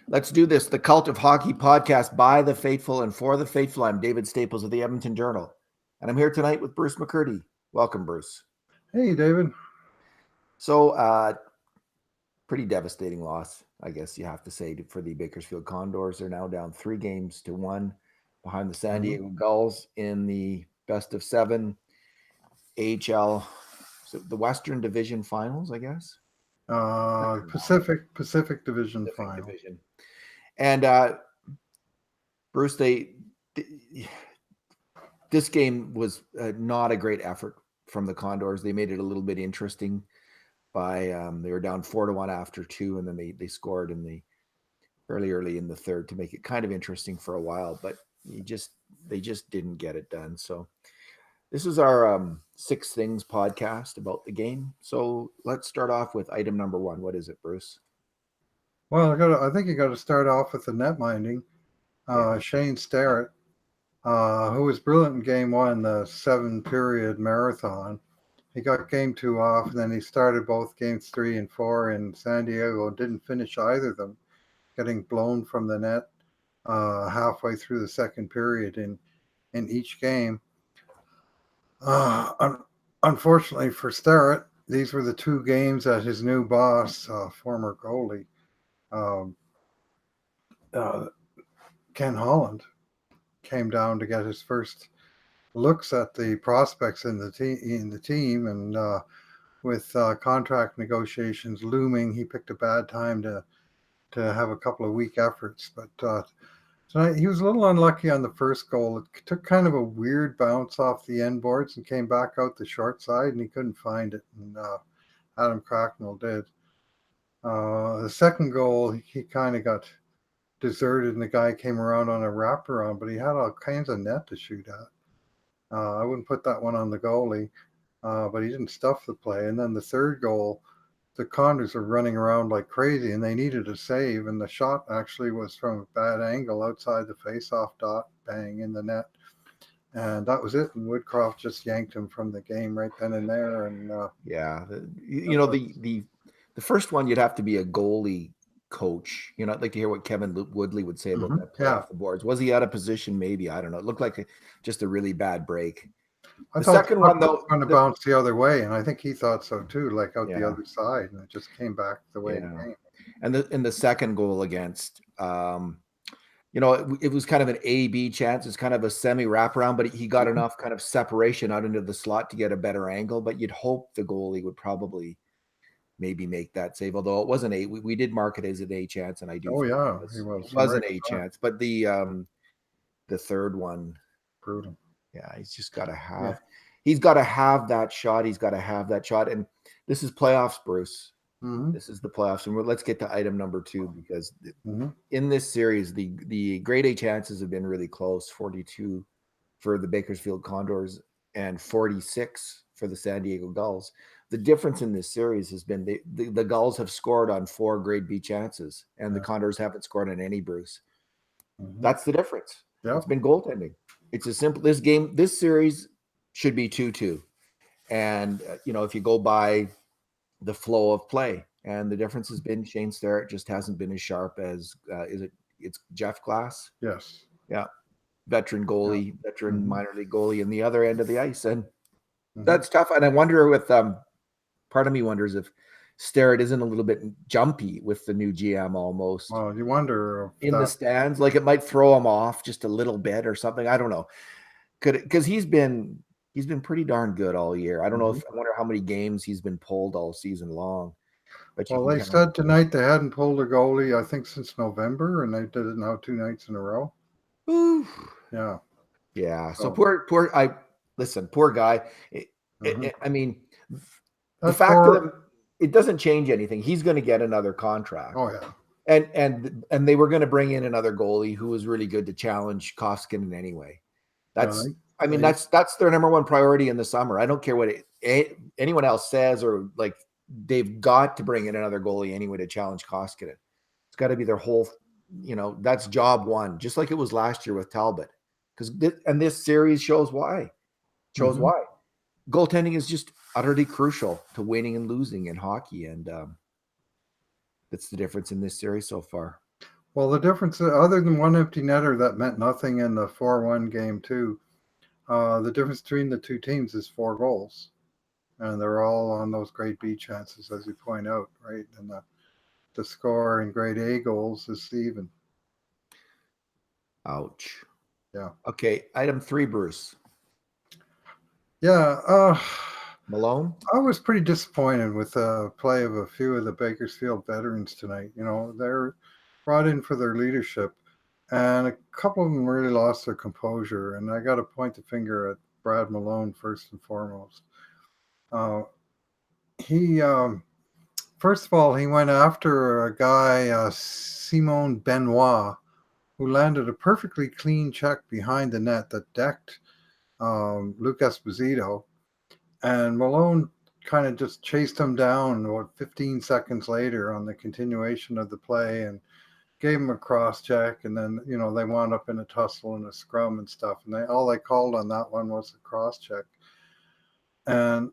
Let's do this. The Cult of Hockey podcast by the faithful and for the faithful. I'm David Staples of the Edmonton Journal, and I'm here tonight with Bruce McCurdy. Welcome, Bruce. Hey, David. So, pretty devastating loss, I guess you have to say, for the Bakersfield Condors. They're now down 3-1 behind the San Diego Gulls in the best of 7 AHL, so the Western Division Finals, I guess. Pacific Division Final. Division. And Bruce, this game was not a great effort from the Condors. They made it a little bit interesting by they were down 4-1 after 2, and then they scored in the early in the third to make it kind of interesting for a while, but they just didn't get it done. So this is our 6 Things podcast about the game. So let's start off with item number 1. What is it, Bruce? Well, I think you got to start off with the net minding. Shane Starrett, who was brilliant in game 1, the 7-period marathon. He got game 2 off, and then he started both games 3 and 4 in San Diego and didn't finish either of them, getting blown from the net halfway through the second period in each game. Unfortunately for Starrett, these were the 2 games that his new boss, former goalie, Ken Holland, came down to get his first looks at the prospects in the team, and with contract negotiations looming, he picked a bad time to have a couple of weak efforts. But tonight he was a little unlucky on the first goal. It took kind of a weird bounce off the end boards and came back out the short side, and he couldn't find it. And Adam Cracknell did. The second goal, he kind of got deserted, and the guy came around on a wraparound, but he had all kinds of net to shoot at. I wouldn't put that one on the goalie, but he didn't stuff the play. And then the third goal, the Condors were running around like crazy, and they needed a save, and the shot actually was from a bad angle outside the face-off dot, bang, in the net. And that was it, and Woodcroft just yanked him from the game right then and there. And the first one, you'd have to be a goalie coach. I'd like to hear what Kevin Woodley would say about that play off the boards. Was he out of position? Maybe. I don't know. It looked like just a really bad break. The second one, though, was going to bounce the other way, and I think he thought so too, like out the other side, and it just came back the way it came. And in the second goal against, it was kind of an A-B chance. It's kind of a semi-wraparound, but he got enough kind of separation out into the slot to get a better angle. But you'd hope the goalie would probably maybe make that save, although it wasn't we did mark it as an A chance, and I do. It was an A chance, but the third one, brutal. Yeah, he's just got to have. He's got to have that shot. He's got to have that shot, and this is playoffs, Bruce. This is the playoffs, and let's get to item number 2, because in this series, the grade A chances have been really close. 42 for the Bakersfield Condors and 46 for the San Diego Gulls. The difference in this series has been the Gulls have scored on 4 grade B chances, and the Condors haven't scored on any, Bruce. That's the difference. It's been goaltending. It's as simple. This series should be 2-2. And, if you go by the flow of play, and the difference has been Shane Starrett just hasn't been as sharp as, it's Jeff Glass? Yes. Yeah. Veteran goalie, veteran minor league goalie in the other end of the ice. And that's tough. And I wonder part of me wonders if Starrett isn't a little bit jumpy with the new GM almost. Well, you wonder in the stands, like it might throw him off just a little bit or something. I don't know. Because he's been pretty darn good all year. I don't know I wonder how many games he's been pulled all season long. But they said tonight they hadn't pulled a goalie, I think, since November, and they did it now 2 nights in a row. Ooh. Yeah. Yeah. So poor guy. I mean, the fact that it doesn't change anything. He's going to get another contract. Oh yeah. And they were going to bring in another goalie who was really good to challenge Koskinen anyway. That's their number 1 priority in the summer. I don't care what anyone else says, or like they've got to bring in another goalie anyway to challenge Koskinen. It's got to be their whole, that's job 1, just like it was last year with Talbot. And this series shows why. Why. Goaltending is just utterly crucial to winning and losing in hockey, and that's the difference in this series so far. Well, the difference, other than one empty netter that meant nothing in the 4-1 game too, the difference between the two teams is 4 goals. And they're all on those grade B chances, as you point out, right? And the score in grade A goals is even. Ouch. Yeah. Okay, item 3, Bruce. Yeah. Malone? I was pretty disappointed with the play of a few of the Bakersfield veterans tonight. They're brought in for their leadership, and a couple of them really lost their composure. And I got to point the finger at Brad Malone first and foremost. He First of all, he went after a guy, Simon Benoit, who landed a perfectly clean check behind the net that decked Luke Esposito. And Malone kind of just chased him down about 15 seconds later on the continuation of the play and gave him a cross check. And then, they wound up in a tussle and a scrum and stuff. And all they called on that one was a cross check. And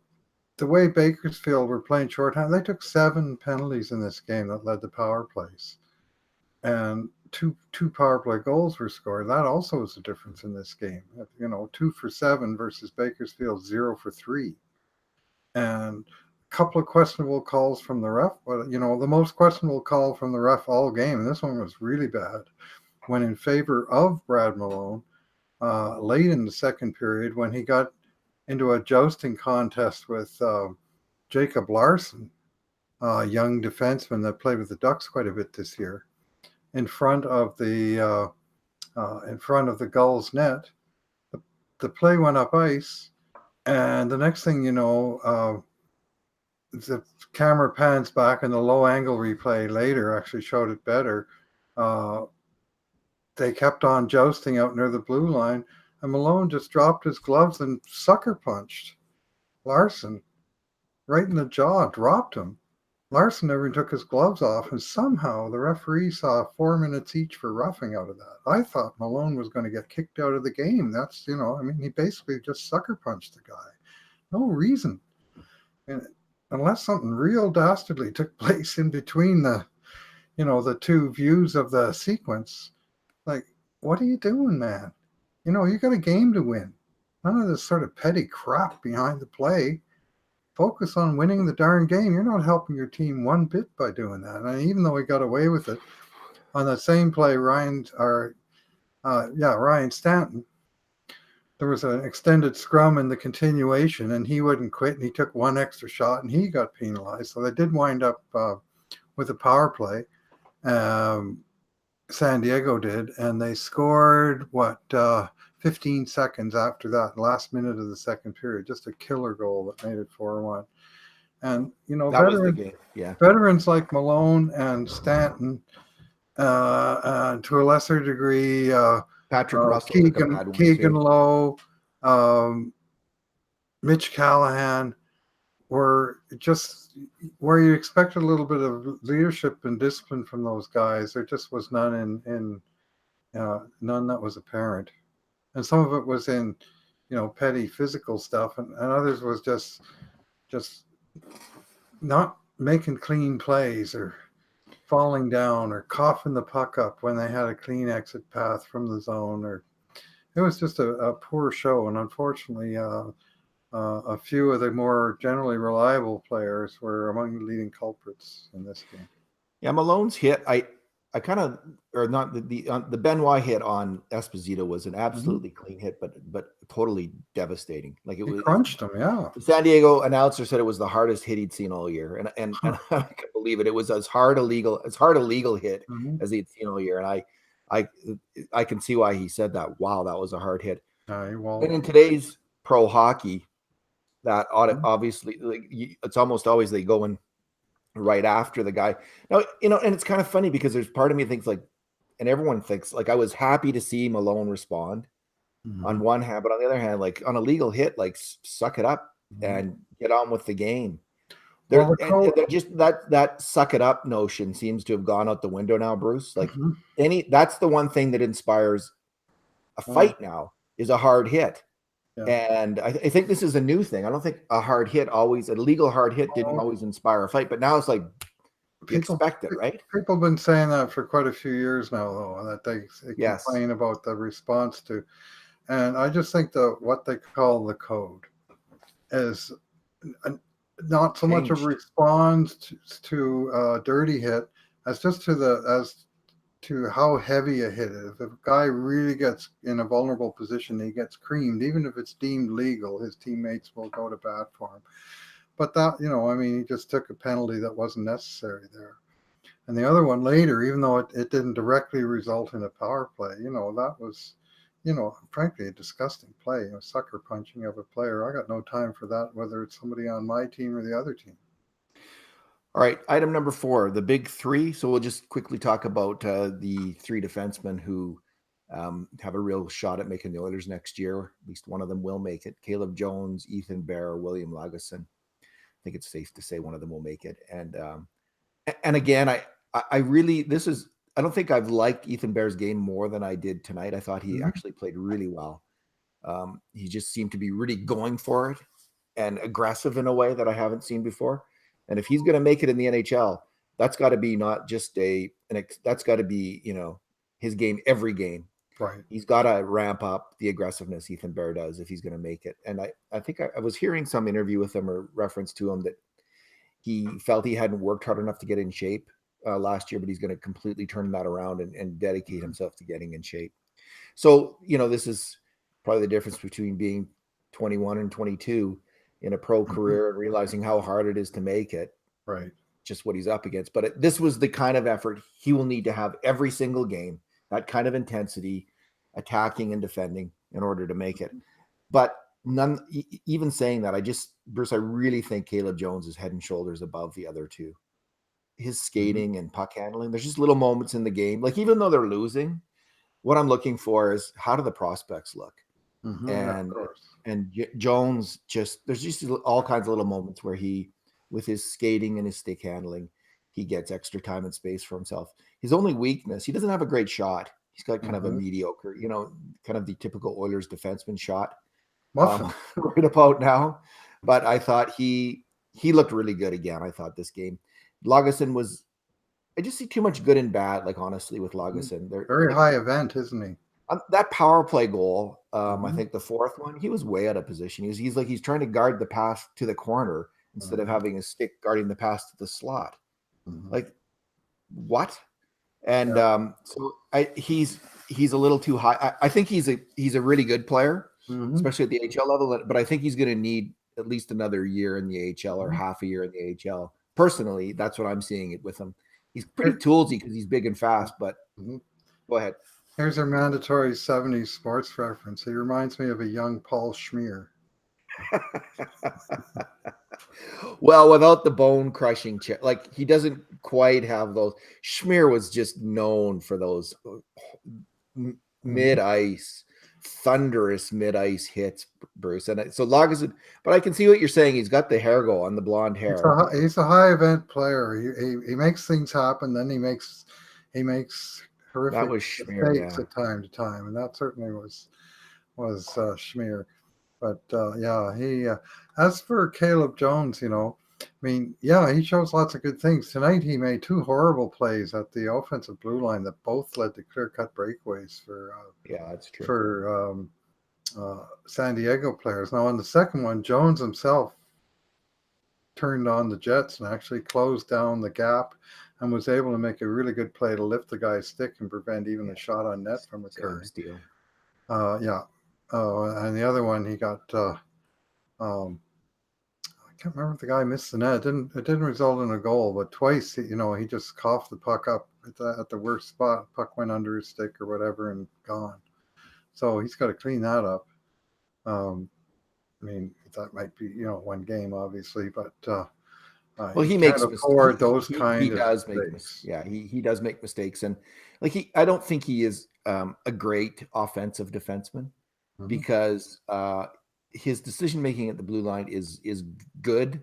the way Bakersfield were playing shorthand, they took 7 penalties in this game that led to power plays. And two power play goals were scored. That also was a difference in this game. 2 for 7 versus Bakersfield 0 for 3. And a couple of questionable calls from the ref. But, the most questionable call from the ref all game, and this one was really bad, went in favor of Brad Malone late in the second period when he got into a jousting contest with Jacob Larson, a young defenseman that played with the Ducks quite a bit this year, in front of the Gulls net. The play went up ice, and the next thing you know, the camera pans back, and the low angle replay later actually showed it better. They kept on jousting out near the blue line, and Malone just dropped his gloves and sucker punched Larson right in the jaw, dropped him. Larson never took his gloves off, and somehow the referee saw 4 minutes each for roughing out of that. I thought Malone was going to get kicked out of the game. That's, he basically just sucker punched the guy. No reason. And unless something real dastardly took place in between the two views of the sequence, like, what are you doing, man? You got a game to win. None of this sort of petty crap behind the play. Focus on winning the darn game. You're not helping your team one bit by doing that. And even though he got away with it, on that same play, Ryan Stanton, there was an extended scrum in the continuation, and he wouldn't quit, and he took one extra shot, and he got penalized. So they did wind up with a power play. San Diego did, and they scored 15 seconds after that, last minute of the second period, just a killer goal that made it 4-1. And that was the game. Yeah, veterans like Malone and Stanton, to a lesser degree, Patrick Russell, Keegan Lowe, Mitch Callahan, were just where you expected a little bit of leadership and discipline from those guys. There just was none none that was apparent, and some of it was in petty physical stuff, and others was just not making clean plays or falling down or coughing the puck up when they had a clean exit path from the zone. Or it was just a poor show, and unfortunately a few of the more generally reliable players were among the leading culprits in this game. Yeah, Malone's hit, I kind of, or not the Benoit hit on Esposito was an absolutely clean hit, but totally devastating. Like it was crunched him. Yeah, the San Diego announcer said it was the hardest hit he'd seen all year, and I can believe it. It was as hard a legal hit as he'd seen all year, and I can see why he said that. Wow, that was a hard hit. And in today's pro hockey, that obviously, like, it's almost always they go in right after the guy. Now, and it's kind of funny because there's part of me thinks like, and everyone thinks like, I was happy to see Malone respond on one hand, but on the other hand, like on a legal hit, like suck it up and get on with the game. They're just that suck it up notion seems to have gone out the window now, Bruce. Like that's the one thing that inspires a fight now is a hard hit. Yeah. And I think this is a new thing. I don't think a legal hard hit didn't always inspire a fight, but now it's like You expect it, right? People have been saying that for quite a few years now, though, that they complain about the response to. And I just think that what they call the code is not so much a response to a dirty hit as just to how heavy a hit is. If a guy really gets in a vulnerable position, he gets creamed, even if it's deemed legal, his teammates will go to bat for him. But that, he just took a penalty that wasn't necessary there. And the other one later, even though it didn't directly result in a power play, that was, frankly, a disgusting play, a sucker punching of a player. I got no time for that, whether it's somebody on my team or the other team. All right, item number 4, the big 3. So we'll just quickly talk about the 3 defensemen who have a real shot at making the Oilers next year. At least one of them will make it. Caleb Jones, Ethan Bear, William Lagesson. I think it's safe to say one of them will make it. And again, I don't think I've liked Ethan Bear's game more than I did tonight. I thought he actually played really well. He just seemed to be really going for it and aggressive in a way that I haven't seen before. And if he's going to make it in the NHL, that's got to be not just that's got to be, his game every game. Right. He's got to ramp up the aggressiveness Ethan Bear does if he's going to make it. And I think I was hearing some interview with him or reference to him that he felt he hadn't worked hard enough to get in shape last year, but he's going to completely turn that around and dedicate himself to getting in shape. So, this is probably the difference between being 21 and 22 in a pro career and realizing how hard it is to make it. Right. Just what he's up against. But this was the kind of effort he will need to have every single game, that kind of intensity, attacking and defending in order to make it. But even saying that, Bruce, I really think Caleb Jones is head and shoulders above the other two. His skating and puck handling, there's just little moments in the game. Like, even though they're losing, what I'm looking for is how do the prospects look? And Jones there's just all kinds of little moments where he, with his skating and his stick handling, he gets extra time and space for himself. His only weakness, he doesn't have a great shot. He's got kind of a mediocre, kind of the typical Oilers defenseman shot right about now. But I thought he looked really good again. I thought this game, Lagesson I just see too much good and bad, like, honestly, with Lagesson. They're very high event, isn't he? That power play goal, I think the 4th one, he was way out of position. He's trying to guard the pass to the corner instead of having his stick guarding the pass to the slot. Like, what? And so he's a little too high. I think he's a really good player, especially at the AHL level. But I think he's going to need at least another year in the AHL or half a year in the AHL. Personally, that's what I'm seeing it with him. He's pretty toolsy because he's big and fast. But go ahead. Here's our mandatory 70s sports reference. He reminds me of a young Paul Schmier. Well, without the bone crushing like, he doesn't quite have those. Schmier was just known for those mid-ice, thunderous mid-ice hits, Bruce. And so Lagesson, but I can see what you're saying. He's got the hair go on, the blonde hair. He's a high event player. He makes things happen. Then he makes horrific mistakes at time to time, and that certainly was Schmier. But he as for Caleb Jones, he shows lots of good things. Tonight he made 2 horrible plays at the offensive blue line that both led to clear-cut breakaways for that's true, for San Diego players. Now, on the second one, Jones himself turned on the Jets and actually closed down the gap and was able to make a really good play to lift the guy's stick and prevent even a shot on net from occurring. And the other one, he got I can't remember if the guy missed the net. It didn't result in a goal, but twice, he just coughed the puck up at the worst spot. Puck went under his stick or whatever and gone. So he's got to clean that up. That might be, one game, obviously, but he makes afford those kind he of does mistakes. He does make mistakes, and I don't think he is a great offensive defenseman because his decision making at the blue line is good,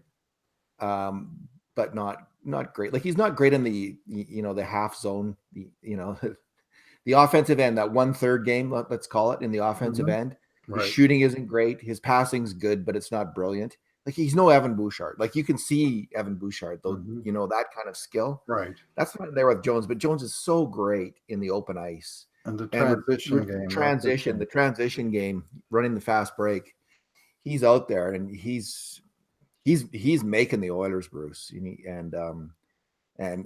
but not great. Like, he's not great in the the half zone, the offensive end, that 1/3 game, let's call it, in the offensive end. His shooting isn't great. His passing's good, but it's not brilliant. like he's no Evan Bouchard. Like you can see Evan Bouchard, though, you know, that kind of skill. Right. That's not there with Jones, but Jones is so great in the open ice. And the transition game. The transition game, running the fast break. He's out there and he's making the Oilers, Bruce. And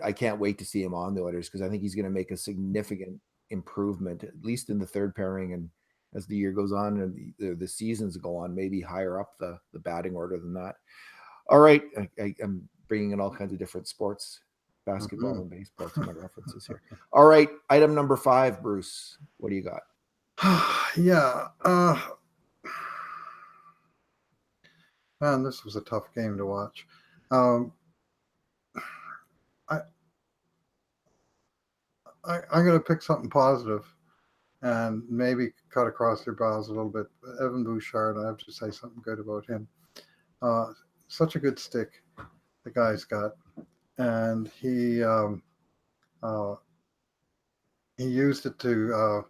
I can't wait to see him on the Oilers because I think he's going to make a significant improvement, at least in the third pairing. And as the year goes on and the seasons go on, maybe higher up the batting order than that. All right. I'm bringing in all kinds of different sports, basketball and baseball to my references here. All right. Item number 5, Bruce. What do you got? Yeah. Man, this was a tough game to watch. I'm going to pick something positive and maybe cut across your brows a little bit. Evan Bouchard, I have to say something good about him. Such a good stick the guy's got. And he used it to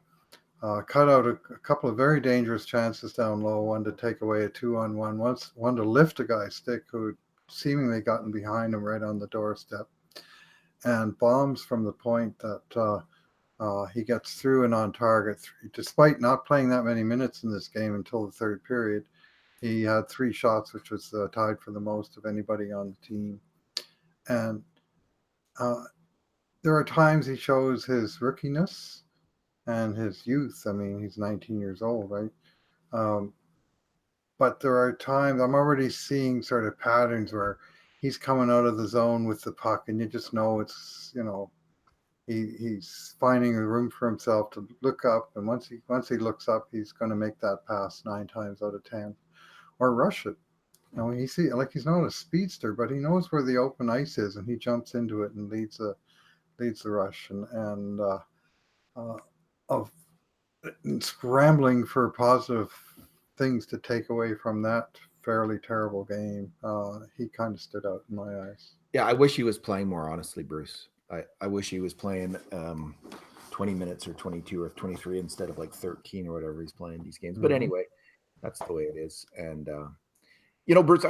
cut out a couple of very dangerous chances down low, one to take away a 2-on-1, one to lift a guy's stick who had seemingly gotten behind him right on the doorstep. And bombs from the point that he gets through and on target. Despite not playing that many minutes in this game until the third period, he had 3 shots, which was tied for the most of anybody on the team. And there are times he shows his rookiness and his youth. I mean, he's 19 years old, right? But there are times I'm already seeing sort of patterns where he's coming out of the zone with the puck, and you just know it's, you know, he's finding a room for himself to look up, and once he looks up, he's going to make that pass 9 times out of 10, or rush it. You know, he's not a speedster, but he knows where the open ice is, and he jumps into it and leads the rush, and of scrambling for positive things to take away from that fairly terrible game. He kind of stood out in my eyes. Yeah, I wish he was playing more, honestly, Bruce. I wish he was playing 20 minutes or 22 or 23 instead of like 13 or whatever he's playing these games. But anyway, that's the way it is. And you know, Bruce,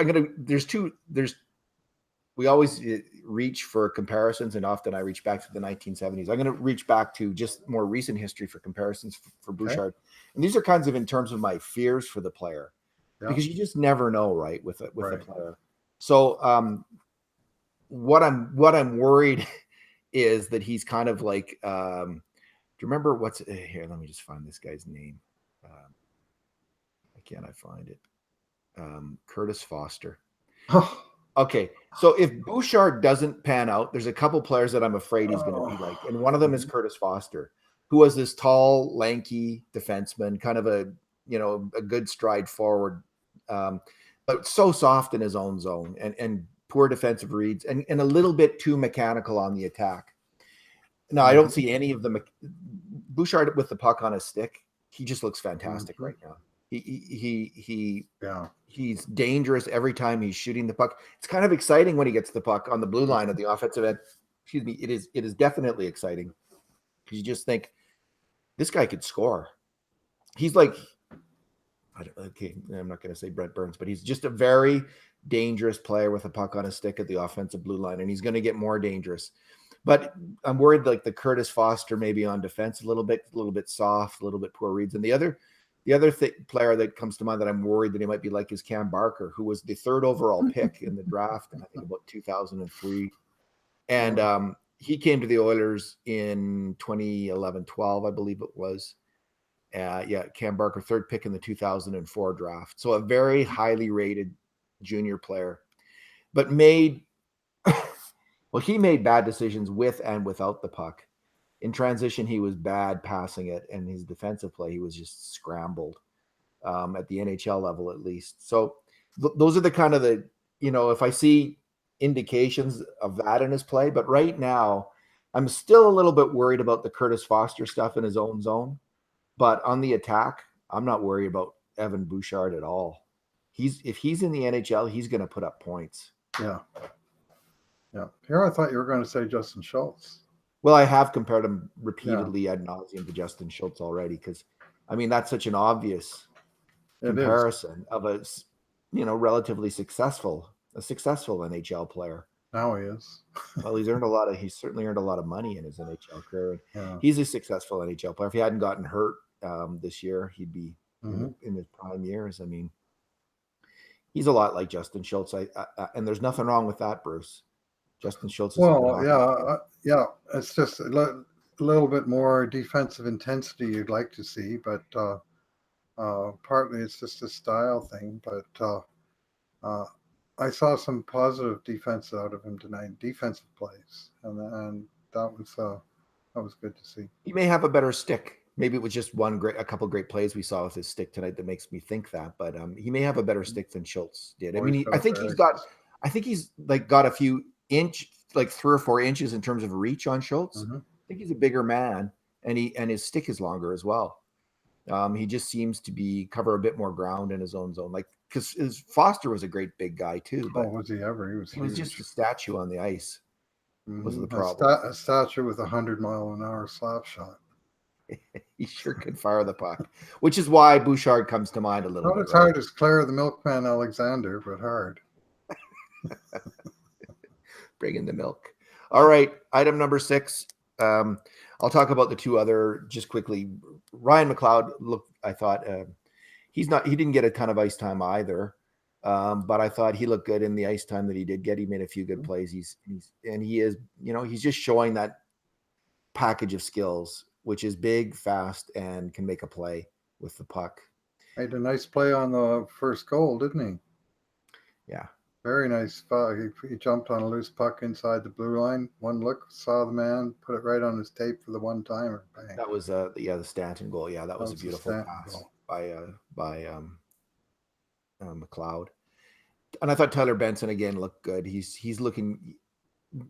we always reach for comparisons, and often I reach back to the 1970s. I'm going to reach back to just more recent history for comparisons for Bouchard. Okay. And these are kinds of in terms of my fears for the player. Yeah. Because you just never know, right, with a player. So what I'm worried is that he's kind of like, do you remember what's here? Let me just find this guy's name. Why can't I find it? Curtis Foster. Okay, so if Bouchard doesn't pan out, there's a couple players that I'm afraid he's going to be like, and one of them is Curtis Foster, who was this tall, lanky defenseman, kind of a good stride forward, but so soft in his own zone and poor defensive reads and a little bit too mechanical on the attack. Now, I don't see any of the Bouchard with the puck on his stick. He just looks fantastic right now. He's dangerous every time he's shooting the puck. It's kind of exciting when he gets the puck on the blue line of the offensive end. Excuse me. It is definitely exciting because you just think this guy could score. He's like, I'm not going to say Brent Burns, but he's just a very dangerous player with a puck on a stick at the offensive blue line, and he's going to get more dangerous. But I'm worried like the Curtis Foster maybe on defense a little bit soft, a little bit poor reads. And the other player that comes to mind that I'm worried that he might be like is Cam Barker, who was the 3rd overall pick in the draft in I think about 2003. And he came to the Oilers in 2011-12, I believe it was. Cam Barker, 3rd pick in the 2004 draft. So a very highly rated junior player, but made bad decisions with and without the puck. In transition, he was bad passing it, and his defensive play, he was just scrambled at the NHL level, at least. So those are the kind of if I see indications of that in his play, but right now I'm still a little bit worried about the Curtis Foster stuff in his own zone. But on the attack, I'm not worried about Evan Bouchard at all. If he's in the NHL, he's going to put up points. Yeah. Here I thought you were going to say Justin Schultz. Well, I have compared him repeatedly ad nauseum to Justin Schultz already because, I mean, that's such an obvious comparison of a relatively a successful NHL player. Now he is. Well, he's certainly earned a lot of money in his NHL career. And Yeah. he's a successful NHL player. If he hadn't gotten hurt this year, he'd be in his prime years. I mean, he's a lot like Justin Schultz. And there's nothing wrong with that, Bruce. Justin Schultz is yeah. It's just a little bit more defensive intensity you'd like to see, but partly it's just a style thing. But I saw some positive defense out of him tonight, defensive plays, and that was good to see. He may have a better stick. Maybe it was just a couple great plays we saw with his stick tonight that makes me think that. But he may have a better stick than Schultz did. I mean, I think he's like got a few like 3 or 4 inches in terms of reach on Schultz. I think he's a bigger man, and his stick is longer as well. He just seems to cover a bit more ground in his own zone. Like, because Foster was a great big guy too. But was he ever? He was just a statue on the ice. Was the problem? A statue with 100-mile-an-hour slap shot. He sure could fire the puck, which is why Bouchard comes to mind a little bit. Not as hard as Claire the Milkman Alexander, but hard. Bring in the milk. All right, item number 6. I'll talk about the 2 other just quickly. Ryan McLeod, I thought he didn't get a ton of ice time either, but I thought he looked good in the ice time that he did get. He made a few good plays. He's just showing that package of skills, which is big, fast, and can make a play with the puck. Made a nice play on the first goal, didn't he? Yeah. Very nice. He jumped on a loose puck inside the blue line. One look, saw the man, put it right on his tape for the one-timer. Bang. That was the Stanton goal. Yeah, that was a beautiful pass by McLeod. And I thought Tyler Benson again looked good. He's looking.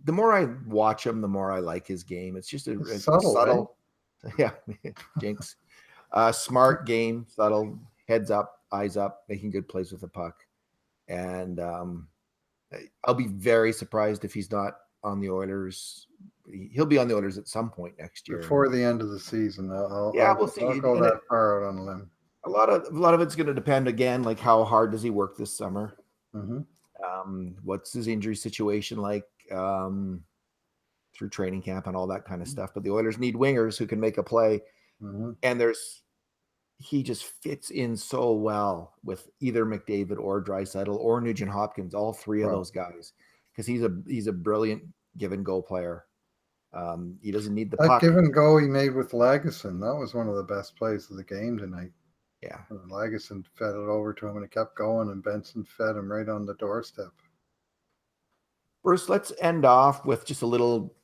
The more I watch him, the more I like his game. It's just a subtle. Right? Yeah, jinx. Smart game, subtle, heads up, eyes up, making good plays with the puck. And I'll be very surprised if he's not on the Oilers. He'll be on the Oilers at some point next year. Before the end of the season. We'll see. I'll go that far out on a limb. A lot of it's going to depend again, like how hard does he work this summer? What's his injury situation like through training camp and all that kind of stuff? But the Oilers need wingers who can make a play, and he just fits in so well with either McDavid or Draisaitl or Nugent Hopkins, all 3 of those guys, because he's a brilliant give and go player. He doesn't need the puck. That give and go he made with Lagesson, that was one of the best plays of the game tonight. Yeah, Lagesson fed it over to him and it kept going, and Benson fed him right on the doorstep. Bruce, let's end off with just a little.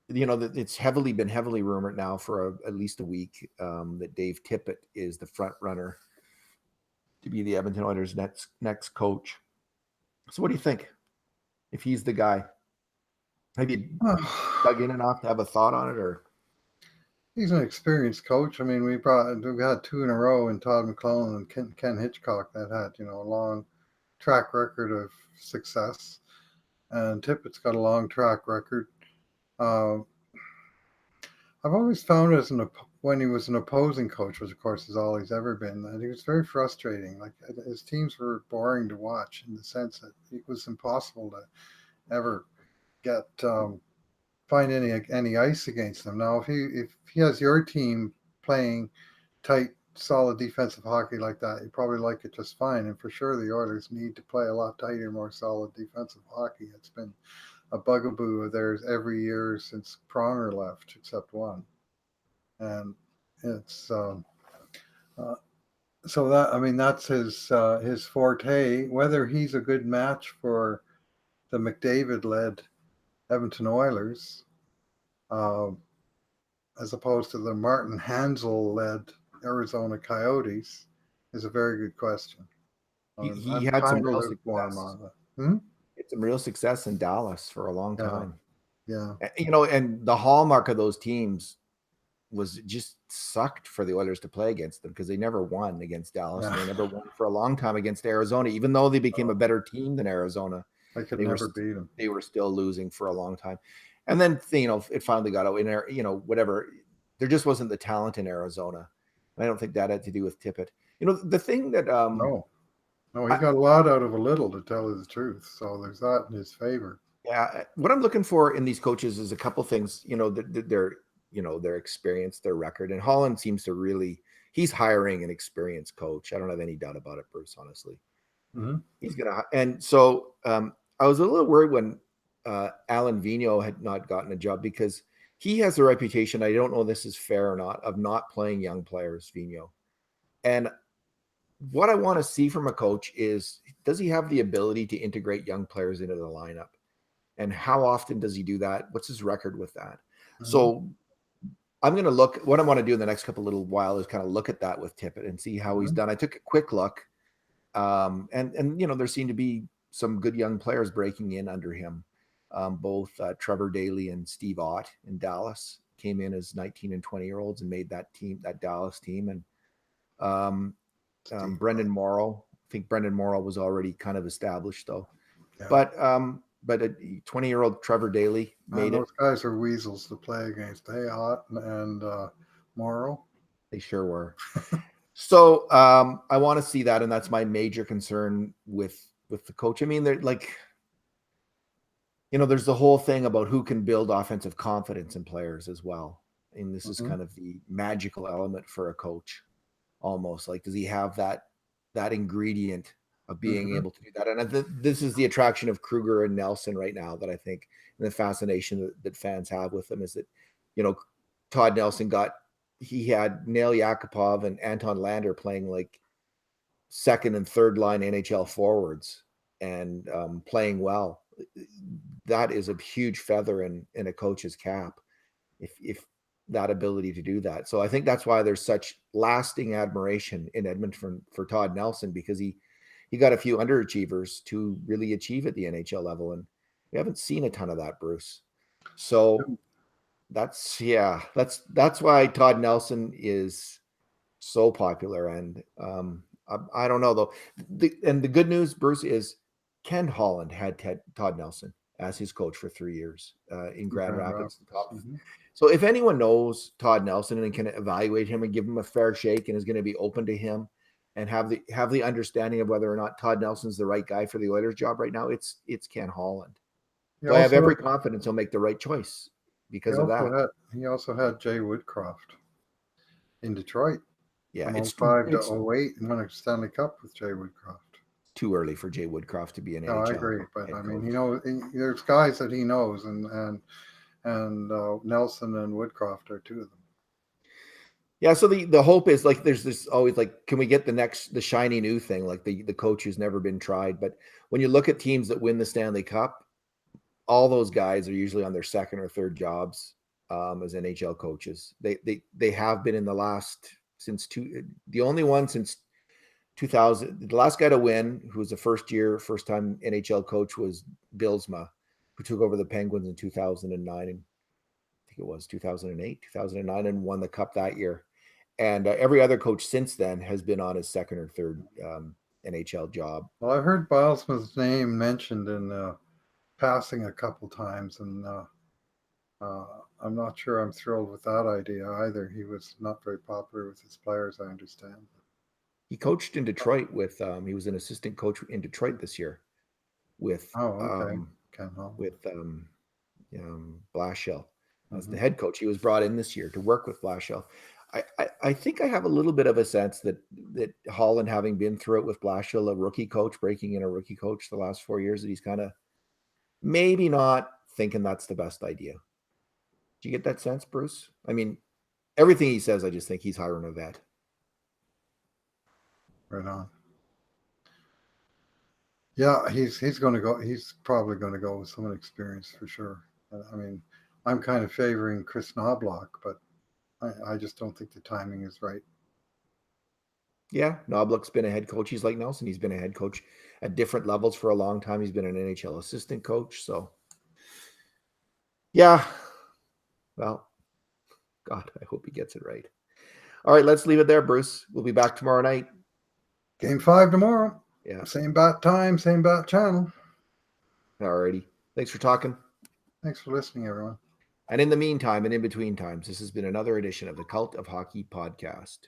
It's been heavily rumored now for at least a week that Dave Tippett is the front runner to be the Edmonton Oilers' next coach. So what do you think? If he's the guy, have you dug in enough to have a thought on it, or? He's an experienced coach. I mean, we had 2 in a row in Todd McClellan and Ken Hitchcock that had a long track record of success, and Tippett's got a long track record. I've always found when he was an opposing coach, which of course is all he's ever been, that he was very frustrating. Like, his teams were boring to watch in the sense that it was impossible to ever find any ice against them. Now, if he has your team playing tight, solid defensive hockey like that, you probably like it just fine. And for sure, the Oilers need to play a lot tighter, more solid defensive hockey. It's been a bugaboo of theirs every year since Pronger left, except one. And it's so that's his forte. Whether he's a good match for the McDavid-led Edmonton Oilers, as opposed to the Martin Hansel-led Arizona Coyotes, is a very good question. He had some real success. Some real success in Dallas for a long time. Yeah. And the hallmark of those teams was just sucked for the Oilers to play against them, because they never won against Dallas. And they never won for a long time against Arizona, even though they became a better team than Arizona. They could never beat them. They were still losing for a long time. And then, it finally got out in there, whatever. There just wasn't the talent in Arizona. And I don't think that had to do with Tippett. The thing that, no. No, he got a lot out of a little, to tell you the truth. So there's that in his favor. Yeah, what I'm looking for in these coaches is a couple things. Their experience, their record, and Holland seems to really. He's hiring an experienced coach. I don't have any doubt about it, Bruce. Honestly, he's gonna. And so I was a little worried when Alan Vigneault had not gotten a job because he has a reputation. I don't know if this is fair or not of not playing young players, Vigneault. And what I want to see from a coach is, does he have the ability to integrate young players into the lineup? And how often does he do that? What's his record with that? So I'm going to look, what I want to do in the next couple little while is kind of look at that with Tippett and see how he's done. I took a quick look. And there seem to be some good young players breaking in under him. Both Trevor Daley and Steve Ott in Dallas came in as 19 and 20-year-olds and made that Dallas team. And Brendan Morrow, I think Brendan Morrow was already kind of established though. Yeah. But a 20-year-old Trevor Daley made those guys are weasels to play against. They Ott and Morrow. They sure were. So I want to see that, and that's my major concern with the coach. I mean, they're like, there's the whole thing about who can build offensive confidence in players as well. And this is kind of the magical element for a coach, almost. Like, does he have that ingredient of being able to do that? And this is the attraction of Kruger and Nelson right now that I think, and the fascination that fans have with them is that, Todd Nelson he had Nail Yakupov and Anton Lander playing like second and third line NHL forwards and playing well. That is a huge feather in a coach's cap, if that ability to do that. So I think that's why there's such lasting admiration in Edmonton for Todd Nelson, because he got a few underachievers to really achieve at the NHL level, and we haven't seen a ton of that, Bruce. So that's why Todd Nelson is so popular. And I don't know though. The good news, Bruce, is Ken Holland had Todd Nelson as his coach for 3 years in Grand Rapids. So if anyone knows Todd Nelson and can evaluate him and give him a fair shake and is going to be open to him and have the understanding of whether or not Todd Nelson's the right guy for the Oilers job right now, it's Ken Holland. So I have every confidence he'll make the right choice because of that. He also had Jay Woodcroft in Detroit. Yeah, it's 05 to 08 and won a Stanley Cup with Jay Woodcroft. Too early for Jay Woodcroft to be an NHL. I agree, but I mean, there's guys that he knows, and Nelson and Woodcroft are two of them. Yeah, so the hope is, like, there's this always, like, can we get the shiny new thing, like the coach who's never been tried? But when you look at teams that win the Stanley Cup, all those guys are usually on their second or third jobs as NHL coaches. They have been in the last the only one since 2000. The last guy to win, who was a first time NHL coach, was Bylsma, who took over the Penguins in 2009, and I think it was 2009, and won the Cup that year. And every other coach since then has been on his second or third NHL job. Well, I've heard Bylsma's name mentioned in passing a couple times, and I'm not sure I'm thrilled with that idea either. He was not very popular with his players, I understand. He coached in Detroit with he was an assistant coach in Detroit this year with Blashill as the head coach. He was brought in this year to work with Blashill. I think I have a little bit of a sense that Holland, having been through it with Blashill, a rookie coach, breaking in a rookie coach the last 4 years, that he's kind of maybe not thinking that's the best idea. Do you get that sense, Bruce? I mean, everything he says, I just think he's hiring a vet. Right on. Yeah, he's going to go. He's probably going to go with someone experienced for sure. I mean, I'm kind of favoring Chris Knobloch, but I just don't think the timing is right. Yeah, Knobloch's been a head coach. He's like Nelson. He's been a head coach at different levels for a long time. He's been an NHL assistant coach. So, yeah. Well, God, I hope he gets it right. All right, let's leave it there, Bruce. We'll be back tomorrow night. Game 5 tomorrow. Yeah. Same bat time, same bat channel. All righty. Thanks for talking. Thanks for listening, everyone. And in the meantime, and in between times, this has been another edition of the Cult of Hockey podcast.